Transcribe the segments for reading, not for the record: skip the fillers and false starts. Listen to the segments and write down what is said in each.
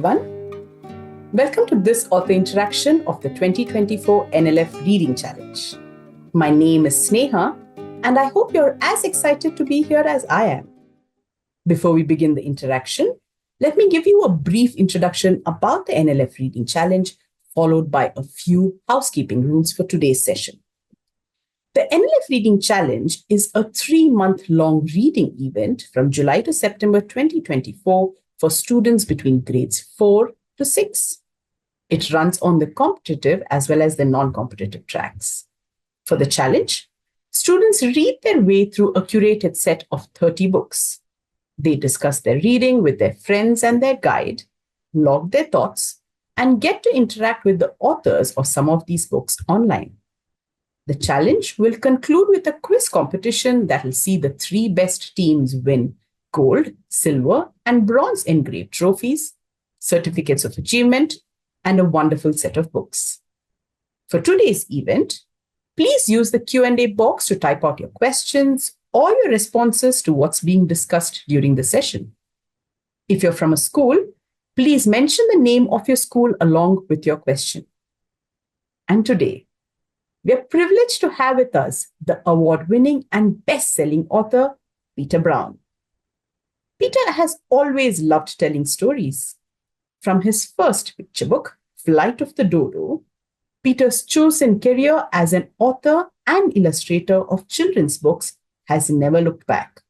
everyone. Welcome to this author interaction of the 2024 NLF Reading Challenge. My name is Sneha, and I hope you're as excited to be here as I am. Before we begin the interaction, let me give you a brief introduction about the NLF Reading Challenge, followed by a few housekeeping rules for today's session. The NLF Reading Challenge is a 3-month-long reading event from July to September 2024 for students between grades 4 to 6. It runs on the competitive as well as the non-competitive tracks. For the challenge, students read their way through a curated set of 30 books. They discuss their reading with their friends and their guide, log their thoughts, and get to interact with the authors of some of these books online. The challenge will conclude with a quiz competition that will see the 3 best teams win gold, silver, and bronze engraved trophies, certificates of achievement, and a wonderful set of books. For today's event, please use the Q&A box to type out your questions or your responses to what's being discussed during the session. If you're from a school, please mention the name of your school along with your question. And today, we are privileged to have with us the award-winning and best-selling author, Peter Brown. Peter has always loved telling stories. From his first picture book, Flight of the Dodo, Peter's chosen career as an author and illustrator of children's books has never looked back.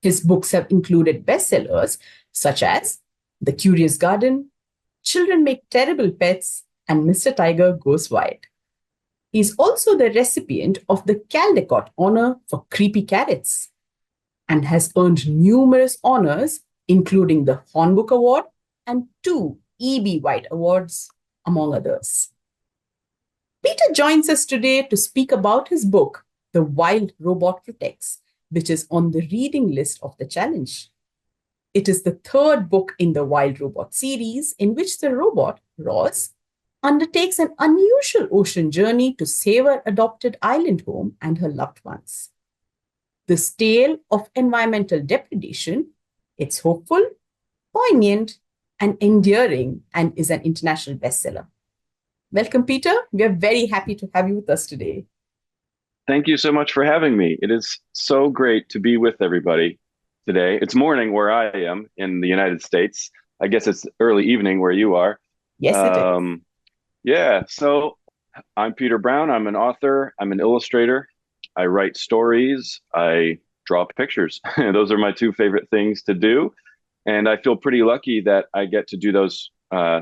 His books have included bestsellers such as The Curious Garden, Children Make Terrible Pets, and Mr. Tiger Goes Wild. He is also the recipient of the Caldecott Honor for Creepy Carrots and has earned numerous honors, including the Hornbook Award and 2 E.B. White Awards, among others. Peter joins us today to speak about his book, The Wild Robot Protects, which is on the reading list of the challenge. It is the 3rd book in the Wild Robot series in which the robot, Roz, undertakes an unusual ocean journey to save her adopted island home and her loved ones. This tale of environmental depredation, it's hopeful, poignant, and endearing, and is an international bestseller. Welcome, Peter. We are very happy to have you with us today. Thank you so much for having me. It is so great to be with everybody today. It's morning where I am in the United States. I guess it's early evening where you are. Yes, it is. Yeah, so I'm Peter Brown. I'm an author. I'm an illustrator. I write stories. I draw pictures. Those are my 2 favorite things to do. And I feel pretty lucky that I get to do those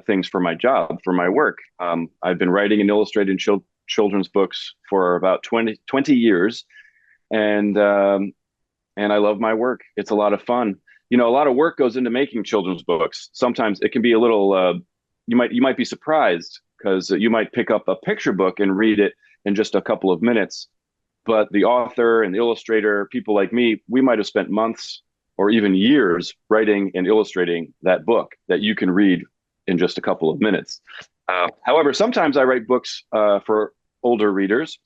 things for my job, for my work. I've been writing and illustrating children's books for about 20 years. And I love my work. It's a lot of fun. You know, a lot of work goes into making children's books. Sometimes it can be a little, you might be surprised because you might pick up a picture book and read it in just a couple of minutes. But the author and the illustrator, people like me, we might have spent months or even years writing and illustrating that book that you can read in just a couple of minutes. However, sometimes I write books for older readers,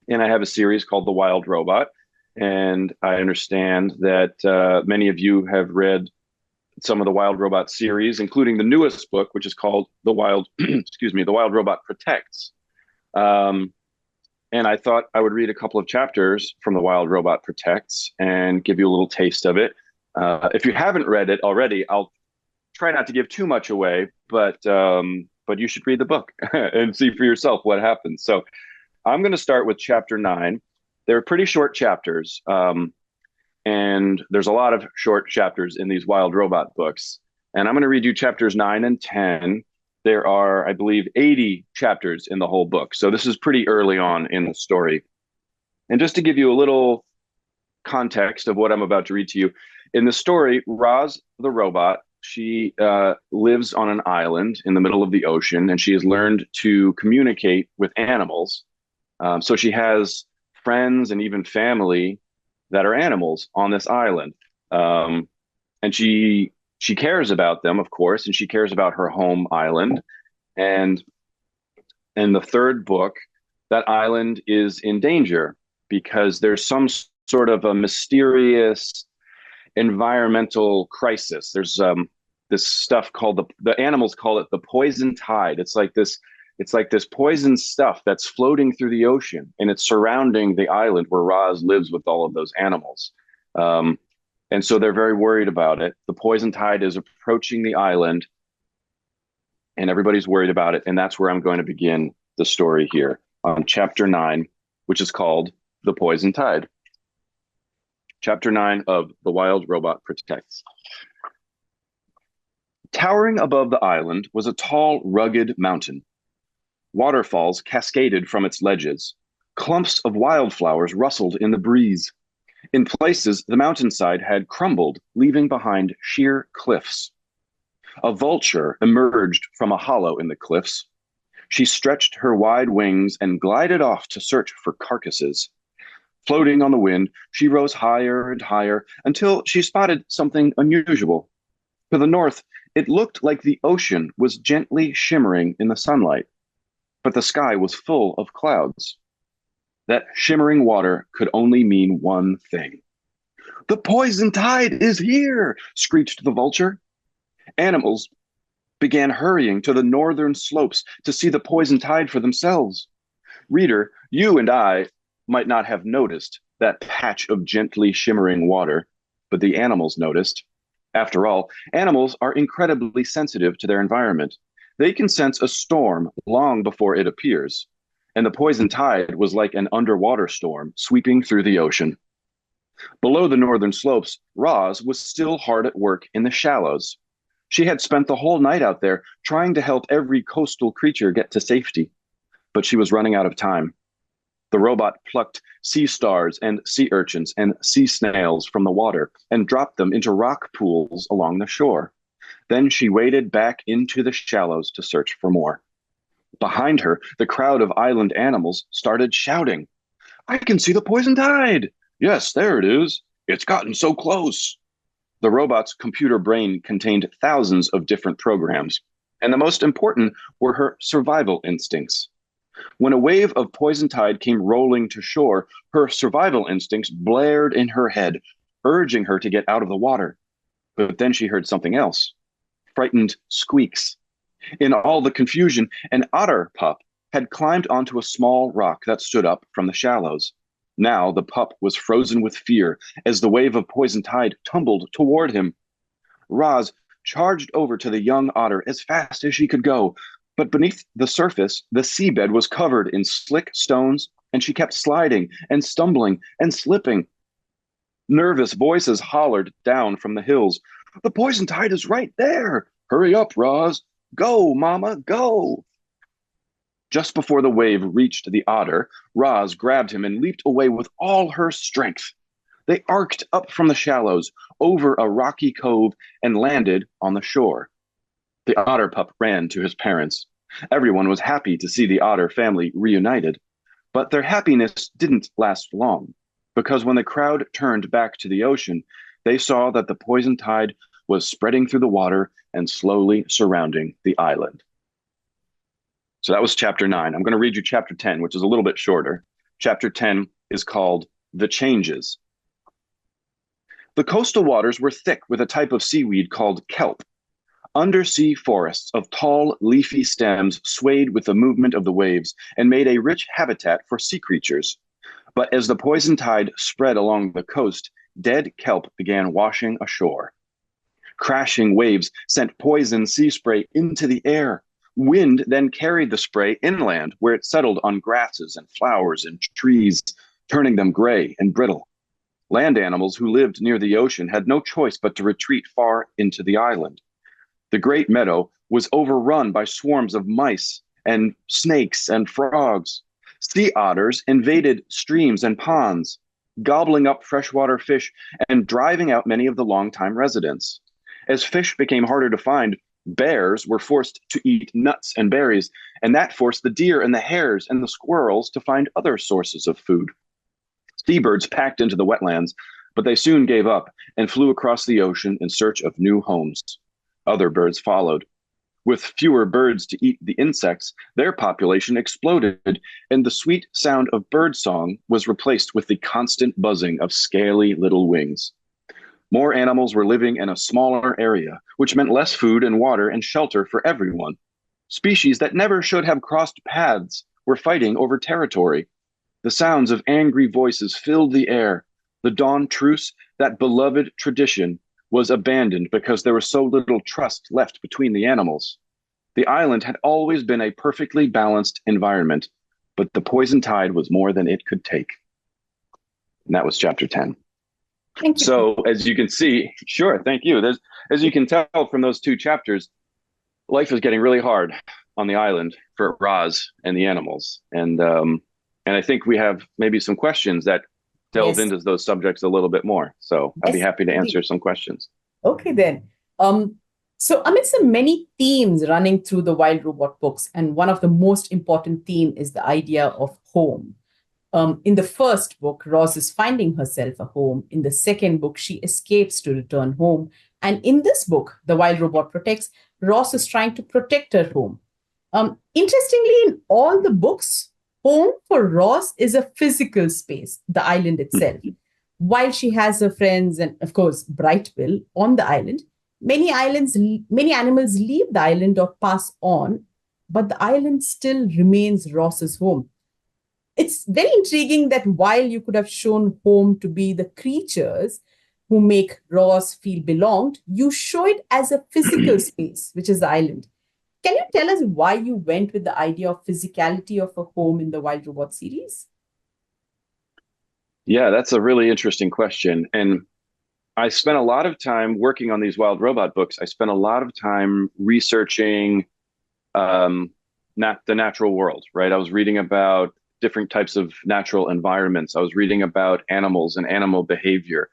and I have a series called The Wild Robot. And I understand that many of you have read some of the Wild Robot series, including the newest book, which is called The Wild, The Wild Robot Protects. And I thought I would read a couple of chapters from The Wild Robot Protects and give you a little taste of it. If you haven't read it already, I'll try not to give too much away, but you should read the book and see for yourself what happens. So I'm going to start with chapter 9. They're pretty short chapters. And there's a lot of short chapters in these Wild Robot books. And I'm going to read you chapters 9 and 10. There are, I believe, 80 chapters in the whole book. So this is pretty early on in the story. And just to give you a little context of what I'm about to read to you, in the story, Roz the robot, she lives on an island in the middle of the ocean, and she has learned to communicate with animals. So she has friends and even family that are animals on this island. And she cares about them, of course, and she cares about her home island. And in the 3rd book, that island is in danger because there's some sort of a mysterious environmental crisis. There's this stuff called the animals call it the poison tide. It's like this poison stuff that's floating through the ocean, and it's surrounding the island where Roz lives with all of those animals. Um, and so they're very worried about it. The poison tide is approaching the island, and everybody's worried about it. And that's where I'm going to begin the story here on chapter 9, which is called The Poison Tide. Chapter 9 of The Wild Robot Protects. Towering above the island was a tall, rugged mountain. Waterfalls cascaded from its ledges. Clumps of wildflowers rustled in the breeze. In places, the mountainside had crumbled, leaving behind sheer cliffs. A vulture emerged from a hollow in the cliffs. She stretched her wide wings and glided off to search for carcasses. Floating on the wind, she rose higher and higher until she spotted something unusual. To the north, it looked like the ocean was gently shimmering in the sunlight, but the sky was full of clouds. That shimmering water could only mean one thing. "The poison tide is here!" screeched the vulture. Animals began hurrying to the northern slopes to see the poison tide for themselves. Reader, you and I might not have noticed that patch of gently shimmering water, but the animals noticed. After all, animals are incredibly sensitive to their environment. They can sense a storm long before it appears, and the poison tide was like an underwater storm sweeping through the ocean. Below the northern slopes, Roz was still hard at work in the shallows. She had spent the whole night out there trying to help every coastal creature get to safety, but she was running out of time. The robot plucked sea stars and sea urchins and sea snails from the water and dropped them into rock pools along the shore. Then she waded back into the shallows to search for more. Behind her, the crowd of island animals started shouting, "I can see the poison tide! Yes, there it is. It's gotten so close." The robot's computer brain contained thousands of different programs, and the most important were her survival instincts. When a wave of poison tide came rolling to shore, her survival instincts blared in her head, urging her to get out of the water. But then she heard something else. Frightened squeaks. In all the confusion, an otter pup had climbed onto a small rock that stood up from the shallows. Now the pup was frozen with fear as the wave of poison tide tumbled toward him. Roz charged over to the young otter as fast as she could go, but beneath the surface, the seabed was covered in slick stones, and she kept sliding and stumbling and slipping. Nervous voices hollered down from the hills, "The poison tide is right there! Hurry up, Roz! Go, Mama, go!" Just before the wave reached the otter, Roz grabbed him and leaped away with all her strength. They arced up from the shallows, over a rocky cove, and landed on the shore. The otter pup ran to his parents. Everyone was happy to see the otter family reunited, but their happiness didn't last long, because when the crowd turned back to the ocean, they saw that the poison tide was spreading through the water and slowly surrounding the island. So that was chapter 9. I'm going to read you chapter 10, which is a little bit shorter. Chapter 10 is called The Changes. The coastal waters were thick with a type of seaweed called kelp. Undersea forests of tall, leafy stems swayed with the movement of the waves and made a rich habitat for sea creatures. But as the poison tide spread along the coast, dead kelp began washing ashore. Crashing waves sent poison sea spray into the air. Wind then carried the spray inland, where it settled on grasses and flowers and trees, turning them gray and brittle. Land animals who lived near the ocean had no choice but to retreat far into the island. The great meadow was overrun by swarms of mice and snakes and frogs. Sea otters invaded streams and ponds, gobbling up freshwater fish and driving out many of the longtime residents. As fish became harder to find, bears were forced to eat nuts and berries, and that forced the deer and the hares and the squirrels to find other sources of food. Seabirds packed into the wetlands, but they soon gave up and flew across the ocean in search of new homes. Other birds followed. With fewer birds to eat the insects, their population exploded, and the sweet sound of birdsong was replaced with the constant buzzing of scaly little wings. More animals were living in a smaller area, which meant less food and water and shelter for everyone. Species that never should have crossed paths were fighting over territory. The sounds of angry voices filled the air. The dawn truce, that beloved tradition, was abandoned because there was so little trust left between the animals. The island had always been a perfectly balanced environment, but the poison tide was more than it could take. And that was chapter 10. Thank you. So as you can see, sure, thank you. As you can tell from those two chapters, life is getting really hard on the island for Roz and the animals. And I think we have maybe some questions that delve into those subjects a little bit more. So I'd be happy to answer some questions. Okay, then. So amidst the many themes running through the Wild Robot books, and one of the most important theme is the idea of home. In the first book, Roz is finding herself a home. In the second book, she escapes to return home. And in this book, The Wild Robot Protects, Roz is trying to protect her home. Interestingly, in all the books, home for Roz is a physical space, the island itself. While she has her friends and, of course, Brightbill on the island, many animals leave the island or pass on, but the island still remains Roz's home. It's very intriguing that while you could have shown home to be the creatures who make Roz feel belonged, you show it as a physical space, which is the island. Can you tell us why you went with the idea of physicality of a home in the Wild Robot series? Yeah, that's a really interesting question. And I spent a lot of time working on these Wild Robot books. I spent a lot of time researching the natural world, right? I was reading about different types of natural environments. I was reading about animals and animal behavior.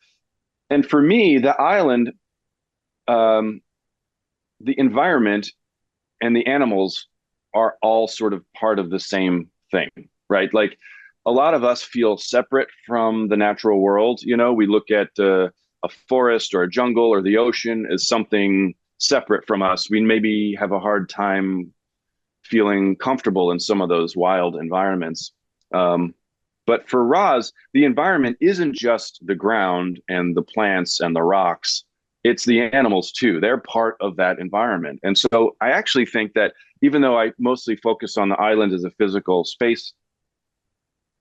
And for me, the island, the environment and the animals are all sort of part of the same thing, right? Like a lot of us feel separate from the natural world. You know, we look at a forest or a jungle or the ocean as something separate from us. We maybe have a hard time feeling comfortable in some of those wild environments. But for Roz, the environment isn't just the ground and the plants and the rocks. It's the animals too. They're part of that environment. And so I actually think that even though I mostly focus on the island as a physical space,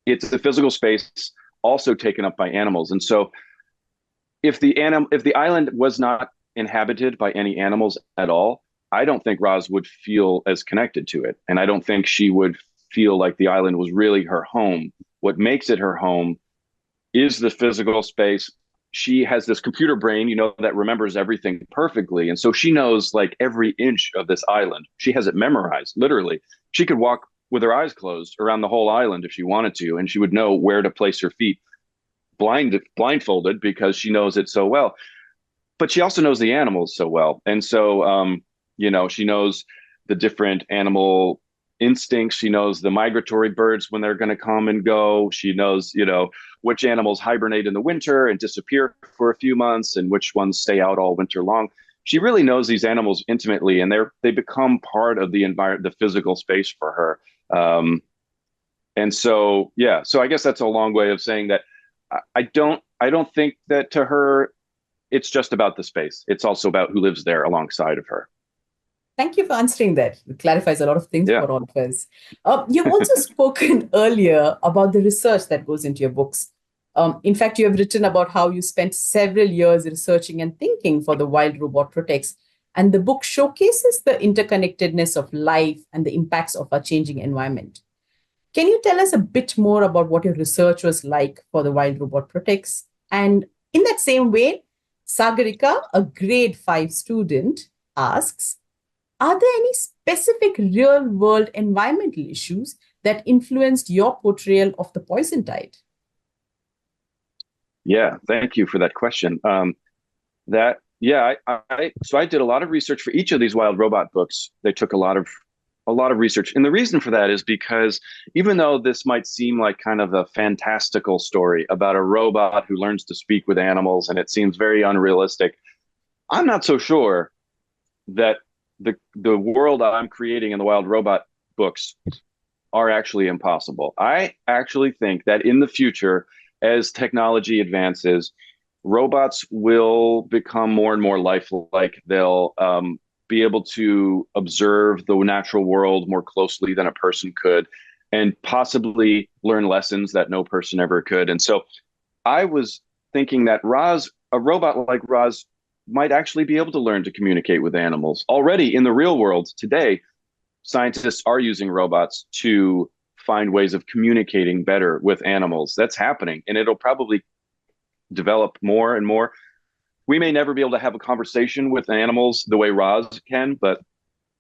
it's a physical space also taken up by animals. And so if the island was not inhabited by any animals at all, I don't think Roz would feel as connected to it. And I don't think she would feel like the island was really her home. What makes it her home is the physical space. She has this computer brain, you know, that remembers everything perfectly. And so she knows like every inch of this island. She has it memorized, literally. She could walk with her eyes closed around the whole island if she wanted to, and she would know where to place her feet blindfolded because she knows it so well. But she also knows the animals so well. And so, you know, she knows the different animal instincts. She knows the migratory birds when they're going to come and go. She knows, you know, which animals hibernate in the winter and disappear for a few months and which ones stay out all winter long. She really knows these animals intimately, and they become part of the environment, the physical space for her. And so, yeah, so I guess that's a long way of saying that I don't think that to her, it's just about the space. It's also about who lives there alongside of her. Thank you for answering that. It clarifies a lot of things for all of us. You've also spoken earlier about the research that goes into your books. In fact, you have written about how you spent several years researching and thinking for The Wild Robot Protects. And the book showcases the interconnectedness of life and the impacts of our changing environment. Can you tell us a bit more about what your research was like for The Wild Robot Protects? And in that same way, Sagarika, a grade 5 student, asks, are there any specific real-world environmental issues that influenced your portrayal of the poison tide? Yeah, thank you for that question. So I did a lot of research for each of these Wild Robot books. They took a lot of research, and the reason for that is because even though this might seem like kind of a fantastical story about a robot who learns to speak with animals, and it seems very unrealistic, I'm not so sure that the world I'm creating in the Wild Robot books are actually impossible. I actually think that in the future, as technology advances, robots will become more and more lifelike. They'll be able to observe the natural world more closely than a person could, and possibly learn lessons that no person ever could. And so I was thinking that a robot like Roz, might actually be able to learn to communicate with animals. Already in the real world today, scientists are using robots to find ways of communicating better with animals. That's happening, and it'll probably develop more and more. We may never be able to have a conversation with animals the way Roz can, but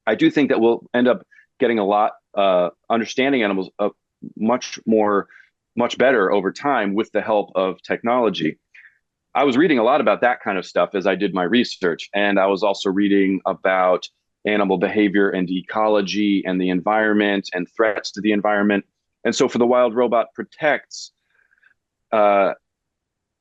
I do think that we'll end up getting a lot, understanding animals much more, much better over time with the help of technology. I was reading a lot about that kind of stuff as I did my research. And I was also reading about animal behavior and ecology and the environment and threats to the environment. And so for the Wild Robot Protects, uh,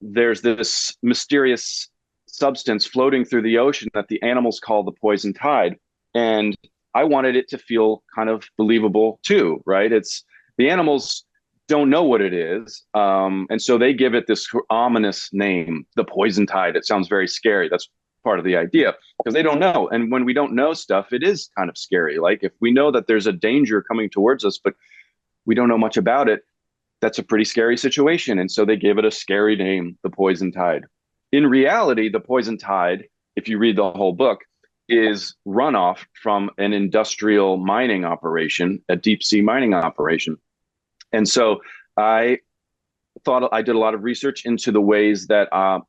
there's this mysterious substance floating through the ocean that the animals call the poison tide. And I wanted it to feel kind of believable too, right? It's the animals don't know what it is. And so they give it this ominous name, the poison tide. It sounds very scary. That's part of the idea because they don't know. And when we don't know stuff, it is kind of scary. Like if we know that there's a danger coming towards us, but we don't know much about it, that's a pretty scary situation. And so they gave it a scary name, the poison tide. In reality, the poison tide, if you read the whole book, is runoff from an industrial mining operation, a deep sea mining operation. And so I thought I did a lot of research into the ways that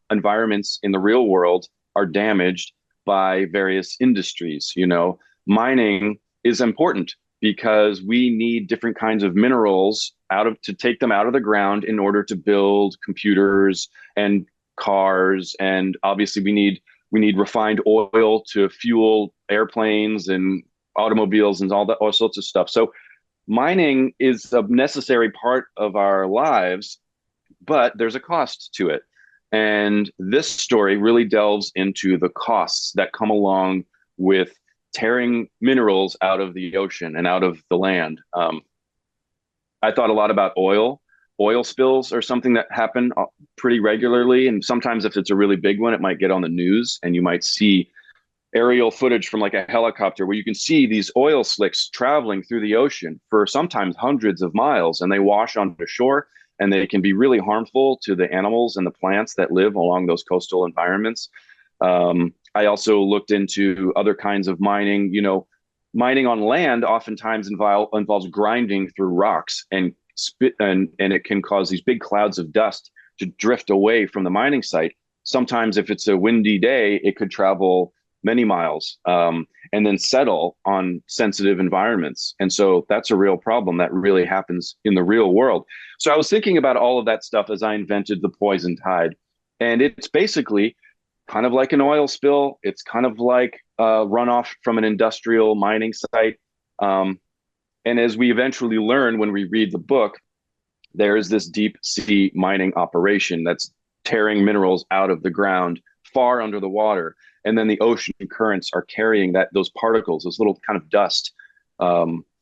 environments in the real world are damaged by various industries. You know, mining is important because we need different kinds of minerals to take them out of the ground in order to build computers and cars, and obviously we need refined oil to fuel airplanes and automobiles and all sorts of stuff. So mining is a necessary part of our lives, but there's a cost to it. And this story really delves into the costs that come along with tearing minerals out of the ocean and out of the land. I thought a lot about oil. Oil spills are something that happen pretty regularly. And sometimes, if it's a really big one, it might get on the news and you might see aerial footage from like a helicopter where you can see these oil slicks traveling through the ocean for sometimes hundreds of miles, and they wash onto shore, and they can be really harmful to the animals and the plants that live along those coastal environments. I also looked into other kinds of mining. You know, mining on land oftentimes involves grinding through rocks and spit, and it can cause these big clouds of dust to drift away from the mining site. Sometimes, if it's a windy day, it could travel many miles, and then settle on sensitive environments. And so that's a real problem that really happens in the real world. So I was thinking about all of that stuff as I invented the poison tide. And it's basically kind of like an oil spill. It's kind of like runoff from an industrial mining site. And as we eventually learn when we read the book, there is this deep sea mining operation that's tearing minerals out of the ground far under the water. And then the ocean currents are carrying those particles, those little kind of dust,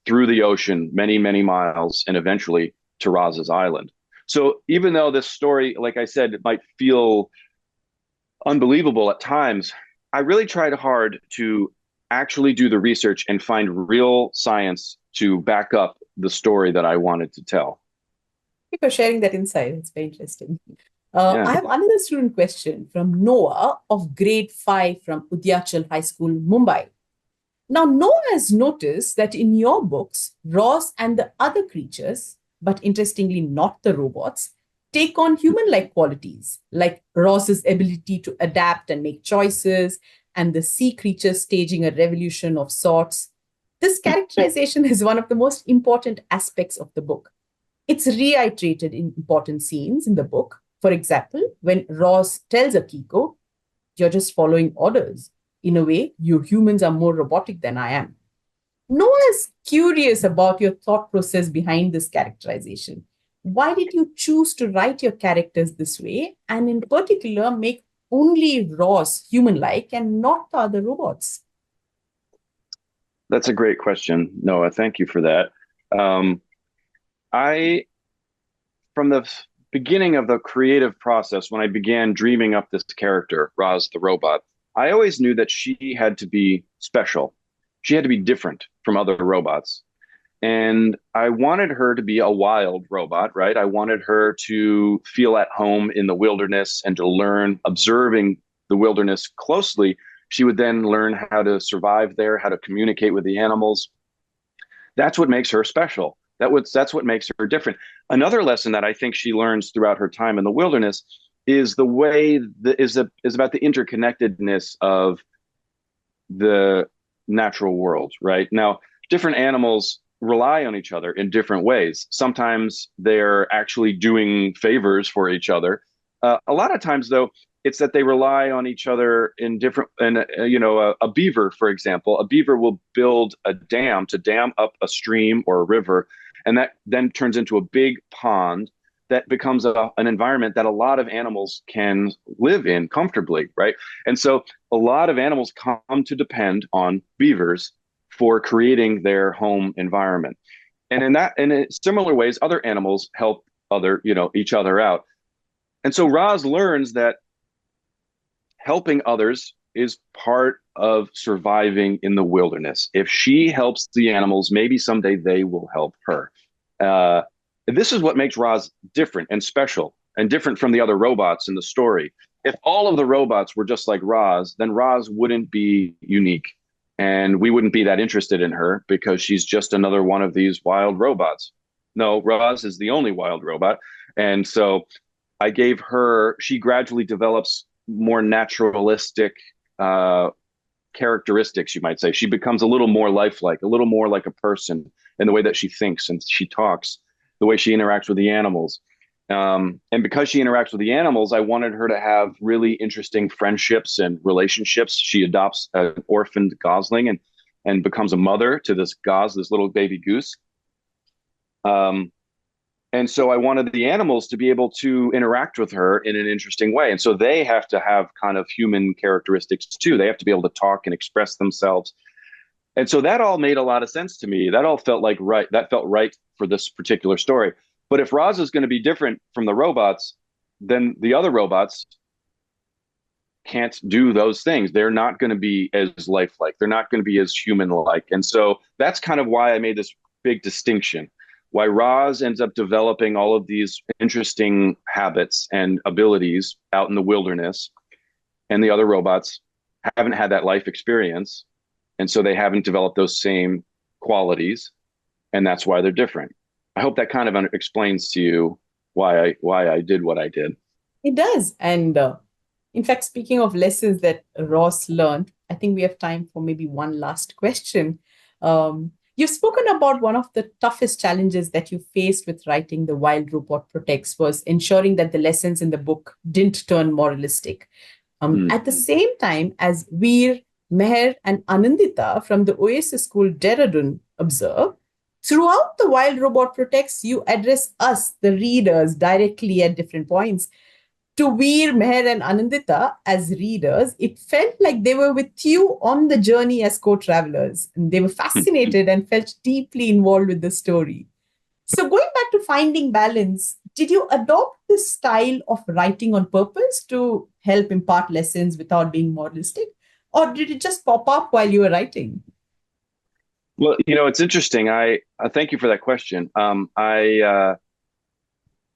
through the ocean many, many miles, and eventually to Roz's Island. So even though this story, like I said, it might feel unbelievable at times, I really tried hard to actually do the research and find real science to back up the story that I wanted to tell. Thank you for sharing that insight. It's very interesting. Yeah. I have another student question from Noah of grade 5 from Udyachal High School, Mumbai. Now, Noah has noticed that in your books, Ross and the other creatures, but interestingly not the robots, take on human-like qualities, like Ross's ability to adapt and make choices, and the sea creatures staging a revolution of sorts. This characterization is one of the most important aspects of the book. It's reiterated in important scenes in the book. For example, when Ross tells Akiko, "You're just following orders. In a way, you humans are more robotic than I am." Noah is curious about your thought process behind this characterization. Why did you choose to write your characters this way, and in particular, make only Ross human-like and not the other robots? That's a great question, Noah. Thank you for that. I, from the beginning of the creative process, when I began dreaming up this character, Roz the robot, I always knew that she had to be special. She had to be different from other robots. And I wanted her to be a wild robot, right? I wanted her to feel at home in the wilderness and to learn, observing the wilderness closely. She would then learn how to survive there, how to communicate with the animals. That's what makes her special. That's what makes her different. Another lesson that I think she learns throughout her time in the wilderness is the way that is about the interconnectedness of the natural world, right? Now, different animals rely on each other in different ways. Sometimes they're actually doing favors for each other. A lot of times, though, it's that they rely on each other in different. And a beaver, for example, a beaver will build a dam to dam up a stream or a river, and that then turns into a big pond that becomes an environment that a lot of animals can live in comfortably, right? And so a lot of animals come to depend on beavers for creating their home environment. And in similar ways, other animals help each other out. And so Roz learns that helping others is part of surviving in the wilderness. If she helps the animals, maybe someday they will help her. Uh, this is what makes Roz different and special and different from the other robots in the story. If all of the robots were just like Roz, then Roz wouldn't be unique. And we wouldn't be that interested in her because she's just another one of these wild robots. No, Roz is the only wild robot. And so she gradually develops more naturalistic characteristics, you might say. She becomes a little more lifelike, a little more like a person in the way that she thinks and she talks, the way she interacts with the animals. And because she interacts with the animals, I wanted her to have really interesting friendships and relationships. She adopts an orphaned gosling and becomes a mother to this little baby goose. And so I wanted the animals to be able to interact with her in an interesting way. And so they have to have kind of human characteristics too. They have to be able to talk and express themselves. And so that all made a lot of sense to me. That all felt like right. That felt right for this particular story. But if Roz is going to be different from the robots, then the other robots can't do those things. They're not going to be as lifelike. They're not going to be as human-like. And so that's kind of why I made this big distinction. Why Roz ends up developing all of these interesting habits and abilities out in the wilderness, and the other robots haven't had that life experience. And so they haven't developed those same qualities. And that's why they're different. I hope that kind of explains to you why I did what I did. It does. And in fact, speaking of lessons that Ross learned, I think we have time for maybe one last question. You've spoken about one of the toughest challenges that you faced with writing The Wild Robot Protects was ensuring that the lessons in the book didn't turn moralistic. At the same time, as Veer, Meher, and Anandita from the Oasis School Dehradun observe, throughout The Wild Robot Protects, you address us, the readers, directly at different points. To Veer, Meher, and Anandita as readers, it felt like they were with you on the journey as co-travelers. And they were fascinated and felt deeply involved with the story. So going back to finding balance, did you adopt this style of writing on purpose to help impart lessons without being moralistic? Or did it just pop up while you were writing? Well, it's interesting. I thank you for that question.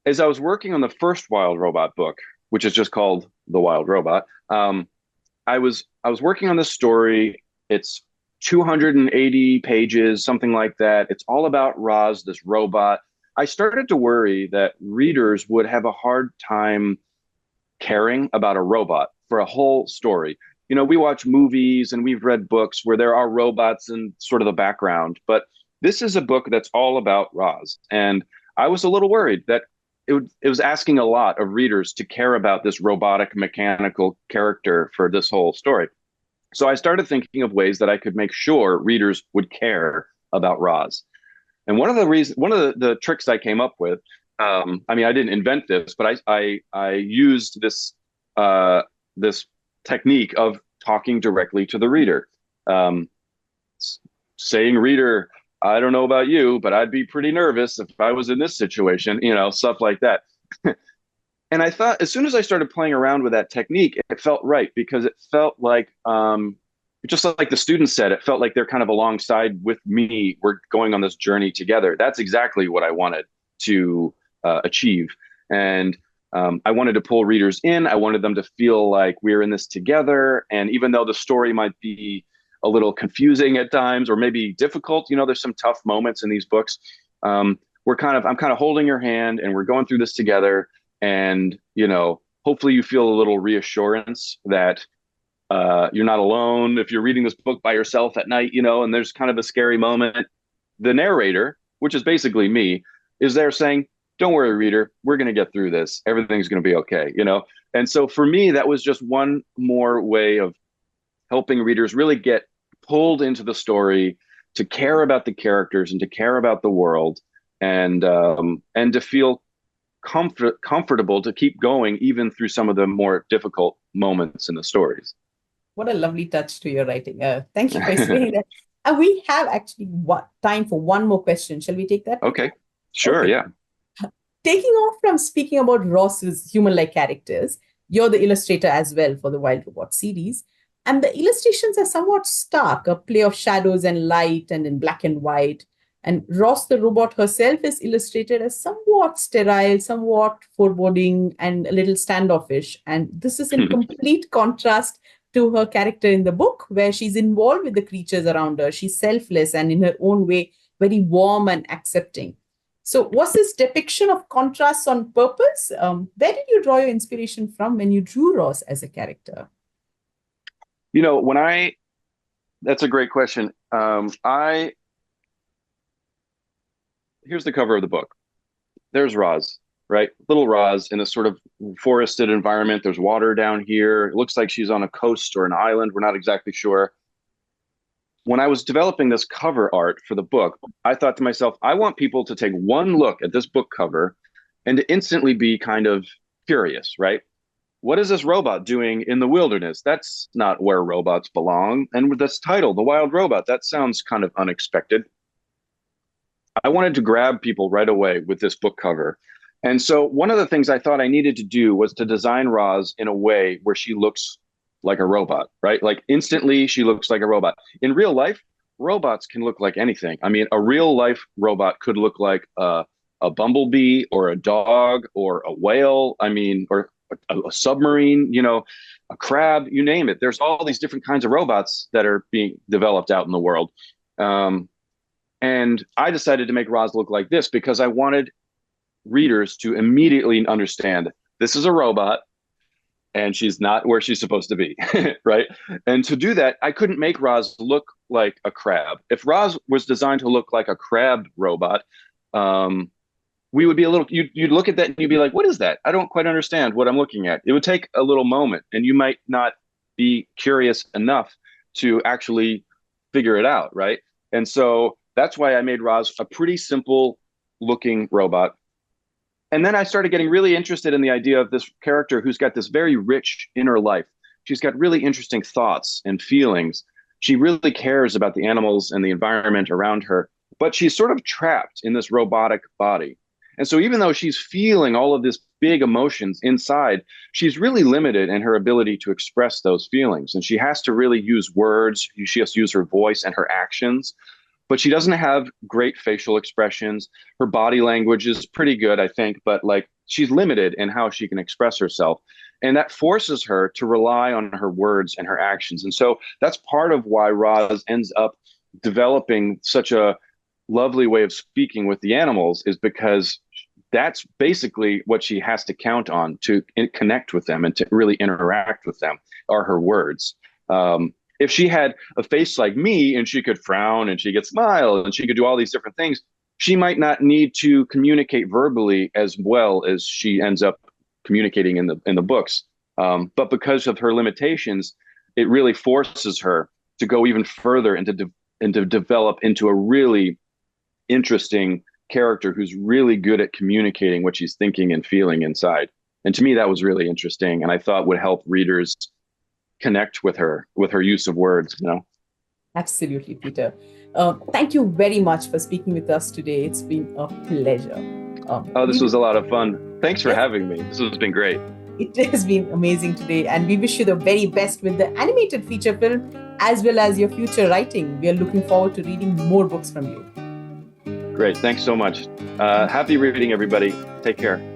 As I was working on the first Wild Robot book, which is just called The Wild Robot, I was working on this story. It's 280 pages, something like that. It's all about Roz, this robot. I started to worry that readers would have a hard time caring about a robot for a whole story. We watch movies and we've read books where there are robots in sort of the background, but this is a book that's all about Roz. And I was a little worried that it was asking a lot of readers to care about this robotic mechanical character for this whole story. So I started thinking of ways that I could make sure readers would care about Roz. And one of the tricks I came up with, I didn't invent this, but I used this technique of talking directly to the reader, saying, "Reader, I don't know about you, but I'd be pretty nervous if I was in this situation," stuff like that. And I thought as soon as I started playing around with that technique, it felt right because it felt like, just like the students said, it felt like they're kind of alongside with me. We're going on this journey together. That's exactly what I wanted to achieve. And I wanted to pull readers in. I wanted them to feel like we're in this together. And even though the story might be a little confusing at times or maybe difficult, there's some tough moments in these books. I'm kind of holding your hand and we're going through this together. And, hopefully you feel a little reassurance that you're not alone if you're reading this book by yourself at night, and there's kind of a scary moment. The narrator, which is basically me, is there saying, don't worry, reader, we're going to get through this. Everything's going to be okay, And so for me, that was just one more way of helping readers really get pulled into the story, to care about the characters and to care about the world, and to feel comfortable to keep going even through some of the more difficult moments in the stories. What a lovely touch to your writing. Thank you for explaining that. And we have actually time for one more question. Shall we take that? Okay, sure, okay. Yeah. Taking off from speaking about Ross's human-like characters, you're the illustrator as well for the Wild Robot series. And the illustrations are somewhat stark, a play of shadows and light and in black and white. And Ross the robot herself is illustrated as somewhat sterile, somewhat foreboding, and a little standoffish. And this is in complete contrast to her character in the book, where she's involved with the creatures around her. She's selfless and in her own way, very warm and accepting. So was this depiction of contrasts on purpose? Where did you draw your inspiration from when you drew Ross as a character? That's a great question. Here's the cover of the book. There's Roz, right? Little Roz in a sort of forested environment. There's water down here. It looks like she's on a coast or an island. We're not exactly sure. When I was developing this cover art for the book, I thought to myself, I want people to take one look at this book cover and to instantly be kind of curious, right? What is this robot doing in the wilderness? That's not where robots belong. And with this title, The Wild Robot, that sounds kind of unexpected. I wanted to grab people right away with this book cover. And so one of the things I thought I needed to do was to design Roz in a way where she looks like a robot, right? Like instantly she looks like a robot. In real life, robots can look like anything. I mean, a real life robot could look like a bumblebee or a dog or a whale. I mean, or a submarine, a crab, you name it. There's all these different kinds of robots that are being developed out in the world. And I decided to make Roz look like this because I wanted readers to immediately understand this is a robot and she's not where she's supposed to be, right? And to do that, I couldn't make Roz look like a crab. If Roz was designed to look like a crab robot, we would be you'd look at that and you'd be like, what is that? I don't quite understand what I'm looking at. It would take a little moment and you might not be curious enough to actually figure it out, right? And so that's why I made Roz a pretty simple looking robot. And then I started getting really interested in the idea of this character who's got this very rich inner life. She's got really interesting thoughts and feelings. She really cares about the animals and the environment around her, but she's sort of trapped in this robotic body. And so even though she's feeling all of this big emotions inside, she's really limited in her ability to express those feelings. And she has to really use words. She has to use her voice and her actions. But she doesn't have great facial expressions. Her body language is pretty good, I think, but like she's limited in how she can express herself. And that forces her to rely on her words and her actions. And so that's part of why Roz ends up developing such a lovely way of speaking with the animals, is because that's basically what she has to count on to connect with them and to really interact with them, are her words. If she had a face like me and she could frown and she could smile and she could do all these different things, she might not need to communicate verbally as well as she ends up communicating in the books. But because of her limitations, it really forces her to go even further and to develop into a really interesting character who's really good at communicating what she's thinking and feeling inside. And to me, that was really interesting, and I thought would help readers connect with her use of words. Absolutely, Peter. Thank you very much for speaking with us today. It's been a pleasure. This was a lot of fun. Thanks for having me. This has been great. It has been amazing today, and we wish you the very best with the animated feature film as well as your future writing. We are looking forward to reading more books from you. Great. Thanks so much. Happy reading, everybody. Take care.